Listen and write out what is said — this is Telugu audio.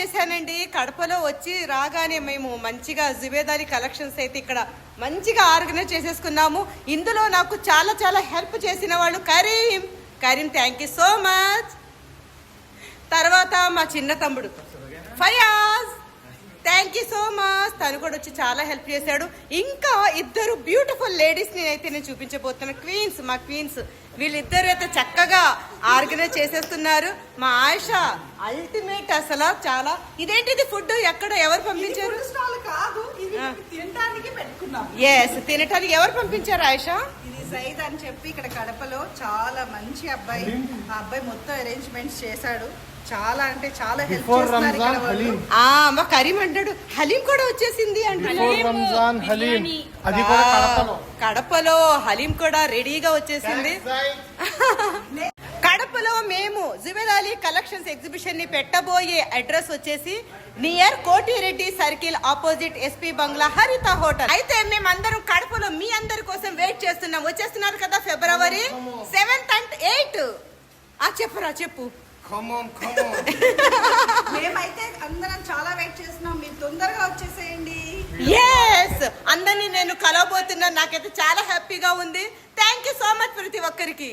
చేశానండి. కడపలో వచ్చి రాగానే మేము మంచిగా జుబేదారి కలెక్షన్స్ అయితే ఇక్కడ మంచిగా ఆర్గనైజ్ చేసేసుకున్నాము. ఇందులో నాకు చాలా చాలా హెల్ప్ చేసిన వాళ్ళు Karim thank you so much. తర్వాత మా చిన్న తమ్ముడు Fayaz thank you so much, తను కూడా వచ్చి చాలా హెల్ప్ చేశాడు. ఇంకా ఇద్దరు బ్యూటిఫుల్ లేడీస్ నేనైతే నేను చూపించబోతున్నా, క్వీన్స్, మా క్వీన్స్. వీళ్ళిద్దరు అయితే చక్కగా ఆర్గనైజ్ చేసేస్తున్నారు. మా ఆయిషా అల్టిమేట్ అసలు చాలా. ఇదేంటిది ఫుడ్ ఎక్కడ ఎవరు పంపించారు? ఎస్, తినటానికి ఎవరు పంపించారు ఆయిషా? జైద్ అని చెప్పి ఇక్కడ కడపలో చాలా మంచి అబ్బాయి. ఆ అబ్బాయి మొత్తం అరేంజ్మెంట్స్ చేశాడు. చాలా అంటే చాలా హెల్ప్ చేస్తున్నారు. మా కరీం అంటాడు హలీం కూడా వచ్చేసింది అంటే. కడపలో హలీం కూడా రెడీగా వచ్చేసింది. కడపలో మేము జుబేదాలి కలెక్షన్స్ ఎగ్జిబిషన్ ని పెట్టబోయే అడ్రస్ వచ్చేసి near Kotireddy circle opposite SP bungalow Haritha hotel. అయితే మేమందరం కడపలో మీ అందరి కోసం వెయిట్ చేస్తున్నాం. వచ్చేస్తున్నారు కదా February 7th and 8th. చెప్పురా చెప్పు. మేమైతే అందరం చాలా వెయిట్ చేస్తున్నాం, మీరు తొందరగా వచ్చేసేయండి. ఎస్, అందరినీ నేను కలవబోతున్నాను. నాకైతే చాలా హ్యాపీగా ఉంది. థ్యాంక్ యూ సో మచ్ ప్రతి ఒక్కరికి.